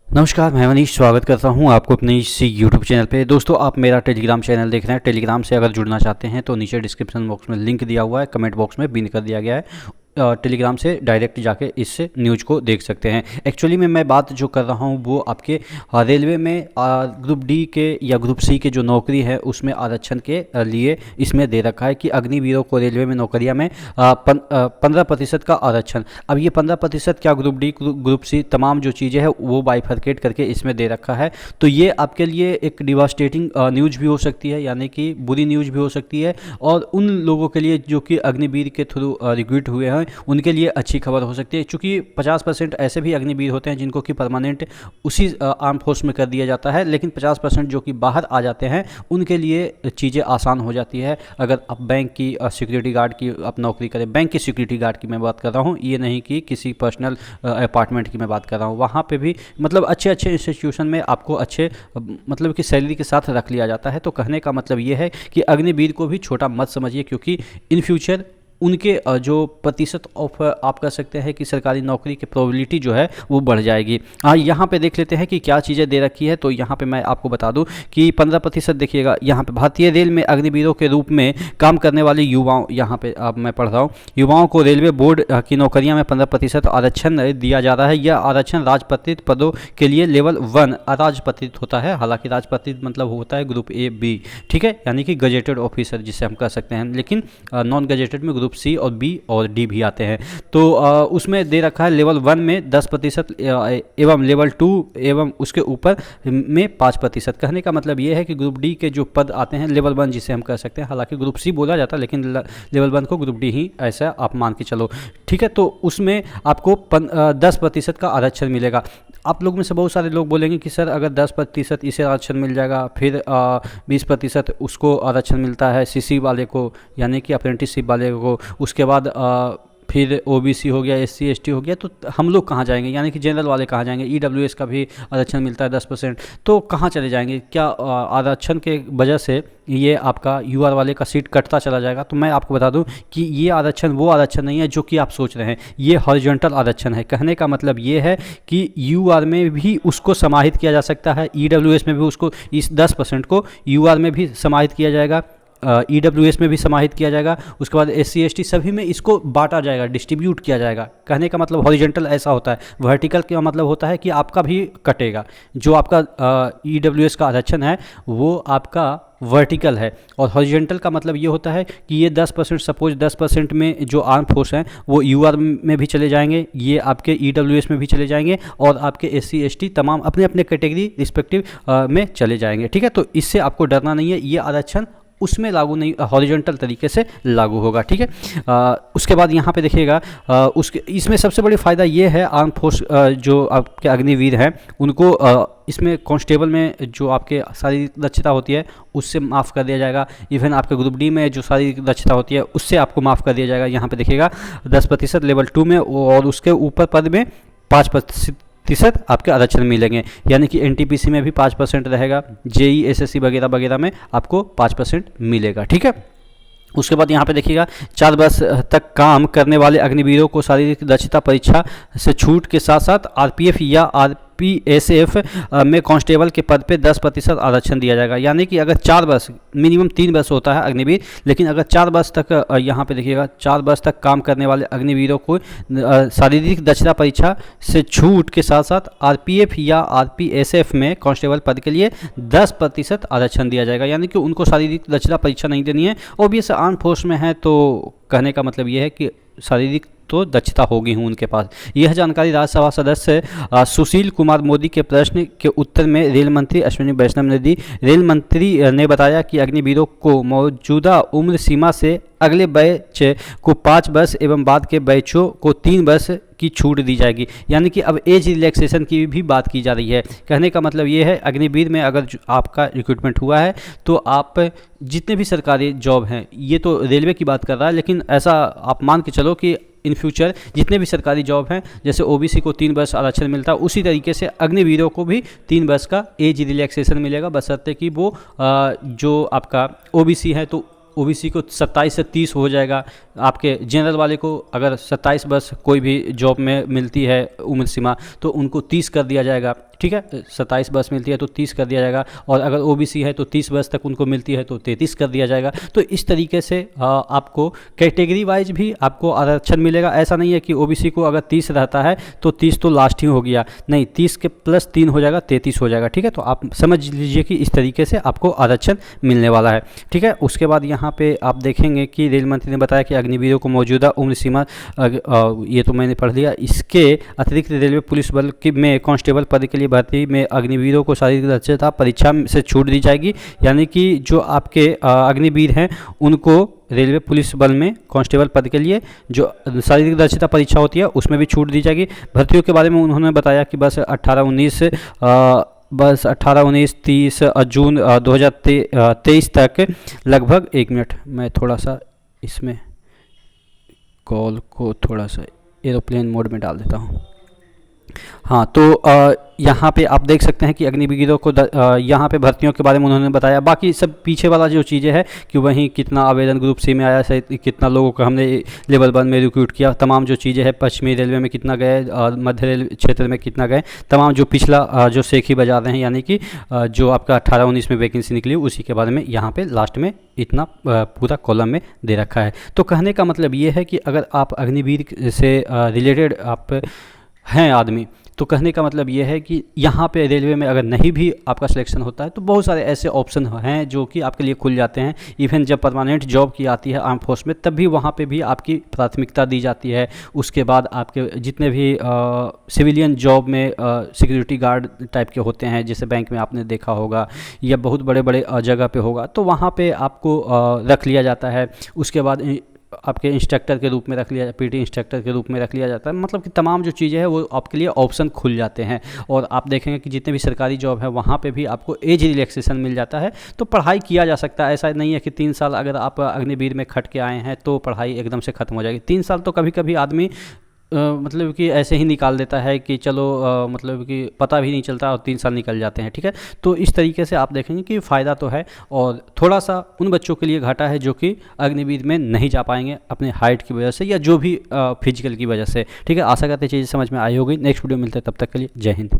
नमस्कार, मैं मनीष स्वागत करता हूं आपको अपने इस यूट्यूब चैनल पे। दोस्तों, आप मेरा टेलीग्राम चैनल देख रहे हैं। टेलीग्राम से अगर जुड़ना चाहते हैं तो नीचे डिस्क्रिप्शन बॉक्स में लिंक दिया हुआ है, कमेंट बॉक्स में पिन कर दिया गया है। टेलीग्राम से डायरेक्ट जाके इस न्यूज़ को देख सकते हैं। एक्चुअली में मैं बात जो कर रहा हूं वो आपके रेलवे में ग्रुप डी के या ग्रुप सी के जो नौकरी है उसमें आरक्षण के लिए इसमें दे रखा है कि अग्निवीरों को रेलवे में नौकरियां में 15% का आरक्षण। अब ये 15% क्या, ग्रुप डी ग्रुप सी तमाम जो चीज़ें हैं वो बाइफरकेट करके इसमें दे रखा है। तो ये आपके लिए एक डिवास्टेटिंग न्यूज़ भी हो सकती है, यानी कि बुरी न्यूज़ भी हो सकती है, और उन लोगों के लिए जो कि अग्निवीर के थ्रू रिक्रूट हुए हैं उनके लिए अच्छी खबर हो सकती है। क्योंकि 50% ऐसे भी अग्निवीर होते हैं जिनको कि परमानेंट उसी आर्म फोर्स में कर दिया जाता है, लेकिन 50% जो कि बाहर आ जाते हैं उनके लिए चीज़ें आसान हो जाती है। अगर आप बैंक की सिक्योरिटी गार्ड की आप नौकरी करें, बैंक की सिक्योरिटी गार्ड की मैं बात कर रहा हूँ, ये नहीं कि किसी पर्सनल अपार्टमेंट की मैं बात कर रहा हूँ, वहाँ पे भी मतलब अच्छे अच्छे इंस्टीट्यूशन में आपको अच्छे मतलब कि सैलरी के साथ रख लिया जाता है। तो कहने का मतलब ये है कि अग्निवीर को भी छोटा मत समझिए, क्योंकि इन फ्यूचर उनके जो प्रतिशत ऑफ आप कह सकते हैं कि सरकारी नौकरी की प्रोबेबिलिटी जो है वो बढ़ जाएगी। यहाँ पे देख लेते हैं कि क्या चीज़ें दे रखी है। तो यहाँ पे मैं आपको बता दूं कि 15% देखिएगा यहाँ पे भारतीय रेल में अग्निवीरों के रूप में काम करने वाले युवाओं, यहाँ पे अब मैं पढ़ रहा हूँ, युवाओं को रेलवे बोर्ड की नौकरियाँ में 15% आरक्षण दिया जा रहा है। यह आरक्षण राजपत्रित पदों के लिए लेवल 1 अराजपत्रित होता है। हालांकि राजपत्रित मतलब होता है ग्रुप ए बी, ठीक है, यानी कि गजेटेड ऑफिसर जिसे हम कह सकते हैं, लेकिन नॉन गजेटेड में ग्रुप सी और बी और डी भी आते हैं। तो उसमें दे रखा है लेवल 1 में 10% एवं लेवल 2 एवं उसके ऊपर में 5%। कहने का मतलब ये है कि ग्रुप डी के जो पद आते हैं लेवल 1 जिसे हम कह सकते हैं, हालांकि ग्रुप सी बोला जाता है लेकिन लेवल 1 को ग्रुप डी ही ऐसा आप मान के चलो, ठीक है। तो उसमें आपको 10% का आरक्षण मिलेगा। आप लोग में से बहुत सारे लोग बोलेंगे कि सर अगर 10% इसे आरक्षण मिल जाएगा, फिर 20% उसको आरक्षण मिलता है सीसी वाले को, यानी कि अप्रेंटिसशिप वाले को, उसके बाद फिर ओबीसी हो गया, एससी एसटी हो गया, तो हम लोग कहाँ जाएंगे, यानी कि जनरल वाले कहाँ जाएंगे। ईडब्ल्यूएस का भी आरक्षण मिलता है 10%, तो कहाँ चले जाएंगे। क्या आरक्षण के वजह से ये आपका यूआर वाले का सीट कटता चला जाएगा? तो मैं आपको बता दूं कि ये आरक्षण वो आरक्षण नहीं है जो कि आप सोच रहे हैं, ये हॉरिजॉन्टल आरक्षण है। कहने का मतलब ये है कि यूआर में भी उसको समाहित किया जा सकता है, ईडब्ल्यूएस में भी उसको इस 10% को यूआर में भी समाहित किया जाएगा, ईडब्ल्यूएस में भी समाहित किया जाएगा, उसके बाद एससी एसटी सभी में इसको बांटा जाएगा, डिस्ट्रीब्यूट किया जाएगा। कहने का मतलब हॉरिजॉन्टल ऐसा होता है। वर्टिकल का मतलब होता है कि आपका भी कटेगा, जो आपका ईडब्ल्यूएस का आरक्षण है वो आपका वर्टिकल है, और हॉरिजॉन्टल का मतलब ये होता है कि ये 10%, सपोज 10% में जो आर्म फोर्स हैं वो यूआर में भी चले जाएंगे, ये आपके ईडब्ल्यूएस में भी चले जाएंगे, और आपके एससी एसटी तमाम अपने अपने कैटेगरी रिस्पेक्टिव में चले जाएंगे, ठीक है। तो इससे आपको डरना नहीं है, ये आरक्षण उसमें लागू नहीं, हॉरिजॉन्टल तरीके से लागू होगा, ठीक है। उसके बाद यहाँ पे देखिएगा उसके इसमें सबसे बड़ी फ़ायदा ये है, आर्म फोर्स जो आपके अग्निवीर हैं उनको इसमें कांस्टेबल में जो आपके शारीरिक दक्षता होती है उससे माफ़ कर दिया जाएगा। इवन आपके ग्रुप डी में जो शारीरिक दक्षता होती है उससे आपको माफ़ कर दिया जाएगा। यहाँ पे देखिएगा 10% लेवल 2 में, और उसके ऊपर पद में 5% आपके आरक्षण मिलेंगे, यानी कि एनटीपीसी में भी 5% रहेगा, जेई एसएससी वगैरह वगैरह में आपको 5% मिलेगा, ठीक है। उसके बाद यहाँ पे देखिएगा 4 वर्ष तक काम करने वाले अग्निवीरों को शारीरिक दक्षता परीक्षा से छूट के साथ साथ आरपीएफ या आरपीएसएफ में कांस्टेबल के पद पे 10% आरक्षण दिया जाएगा। यानी कि अगर 4 वर्ष, मिनिमम 3 वर्ष होता है अग्निवीर, लेकिन अगर 4 वर्ष तक यहाँ पे देखिएगा 4 वर्ष तक काम करने वाले अग्निवीरों को शारीरिक दक्षता परीक्षा से छूट के साथ साथ आरपीएफ या आरपीएसएफ में कांस्टेबल पद के लिए 10% आरक्षण दिया जाएगा। यानी कि उनको शारीरिक दक्षता परीक्षा नहीं देनी है, ऑब्वियस आर्म फोर्स में है, तो कहने का मतलब ये है कि शारीरिक तो दक्षता होगी हूँ उनके पास। यह जानकारी राज्यसभा सदस्य सुशील कुमार मोदी के प्रश्न के उत्तर में रेल मंत्री अश्विनी वैष्णव ने दी। रेल मंत्री ने बताया कि अग्निवीरों को मौजूदा उम्र सीमा से अगले बैच को 5 वर्ष एवं बाद के बैचों को 3 वर्ष की छूट दी जाएगी। यानी कि अब एज रिलैक्सेशन की भी बात की जा रही है। कहने का मतलब ये है, अग्निवीर में अगर आपका रिक्रूटमेंट हुआ है तो आप जितने भी सरकारी जॉब हैं, ये तो रेलवे की बात कर रहा है, लेकिन ऐसा आप मान के चलो कि इन फ्यूचर जितने भी सरकारी जॉब हैं, जैसे ओबीसी को 3 वर्ष आरक्षण मिलता है, उसी तरीके से अग्निवीरों को भी 3 वर्ष का एज रिलैक्सेशन मिलेगा, बशर्ते कि वो जो आपका ओबीसी है तो ओबीसी को 27 से 30 हो जाएगा। आपके जनरल वाले को अगर 27 वर्ष कोई भी जॉब में मिलती है उम्र सीमा, तो उनको 30 कर दिया जाएगा। ठीक है, 27 वर्ष मिलती है तो 30 कर दिया जाएगा, और अगर ओबीसी है तो 30 वर्ष तक उनको मिलती है तो 33 कर दिया जाएगा। तो इस तरीके से आपको कैटेगरी वाइज भी आपको आरक्षण मिलेगा। ऐसा नहीं है कि ओबीसी को अगर 30 रहता है तो 30 तो लास्ट ही हो गया, नहीं, 30 के प्लस 3 हो जाएगा, 33 हो जाएगा। ठीक है, तो आप समझ लीजिए कि इस तरीके से आपको आरक्षण मिलने वाला है। ठीक है, उसके बाद यहाँ पे आप देखेंगे कि रेल मंत्री ने बताया कि अग्निवीरों को मौजूदा उम्र सीमा, ये तो मैंने पढ़ लिया। इसके अतिरिक्त रेलवे पुलिस बल में कांस्टेबल पद के लिए भर्ती में अग्निवीरों को शारीरिक दक्षता परीक्षा से छूट दी जाएगी। यानी कि जो आपके अग्निवीर हैं उनको रेलवे पुलिस बल में कांस्टेबल पद के लिए जो शारीरिक दक्षता परीक्षा होती है उसमें भी छूट दी जाएगी। भर्तियों के बारे में उन्होंने बताया कि बस 18-19 30 जून 2023 तक लगभग, 1 मिनट मैं थोड़ा सा इसमें कॉल को थोड़ा सा एरोप्लेन मोड में डाल देता हूँ। हाँ, तो यहाँ पे आप देख सकते हैं कि अग्निवीरों को यहाँ पे भर्तियों के बारे में उन्होंने बताया। बाकी सब पीछे वाला जो चीज़ें हैं कि वहीं कितना आवेदन ग्रुप सी में आया है, कितना लोगों को हमने लेवल 1 में रिक्रूट किया, तमाम जो चीज़ें हैं, पश्चिमी रेलवे में कितना गए, मध्य रेलवे क्षेत्र में कितना गए, तमाम जो पिछला जो सेखी बजा रहे हैं, यानी कि जो आपका 18-19 में वैकेंसी निकली उसी के बारे में यहाँ पर लास्ट में इतना पूरा कॉलम में दे रखा है। तो कहने का मतलब ये है कि अगर आप अग्निवीर से रिलेटेड आप हैं आदमी, तो कहने का मतलब ये है कि यहाँ पे रेलवे में अगर नहीं भी आपका सिलेक्शन होता है तो बहुत सारे ऐसे ऑप्शन हैं जो कि आपके लिए खुल जाते हैं। इवन जब परमानेंट जॉब की आती है आर्म फोर्स में, तब भी वहाँ पे भी आपकी प्राथमिकता दी जाती है। उसके बाद आपके जितने भी सिविलियन जॉब में सिक्योरिटी गार्ड टाइप के होते हैं, जैसे बैंक में आपने देखा होगा या बहुत बड़े बड़े जगह पे होगा, तो वहाँ पे आपको रख लिया जाता है। उसके बाद आपके इंस्ट्रक्टर के रूप में रख लिया, पीटी इंस्ट्रक्टर के रूप में रख लिया जाता है। मतलब कि तमाम जो चीज़ें हैं वो आपके लिए ऑप्शन खुल जाते हैं। और आप देखेंगे कि जितने भी सरकारी जॉब है वहाँ पे भी आपको एज रिलैक्सेशन मिल जाता है, तो पढ़ाई किया जा सकता है। ऐसा नहीं है कि 3 साल अगर आप अग्निवीर में खट के आए हैं तो पढ़ाई एकदम से ख़त्म हो जाएगी। 3 साल तो कभी कभी आदमी मतलब कि ऐसे ही निकाल देता है कि चलो मतलब कि पता भी नहीं चलता और 3 साल निकल जाते हैं। ठीक है, तो इस तरीके से आप देखेंगे कि फ़ायदा तो है, और थोड़ा सा उन बच्चों के लिए घाटा है जो कि अग्निवीर में नहीं जा पाएंगे अपने हाइट की वजह से या जो भी फिजिकल की वजह से। ठीक है, आशा करते चीज़ें समझ में आई होगी। नेक्स्ट वीडियो मिलते हैं, तब तक के लिए जय हिंद।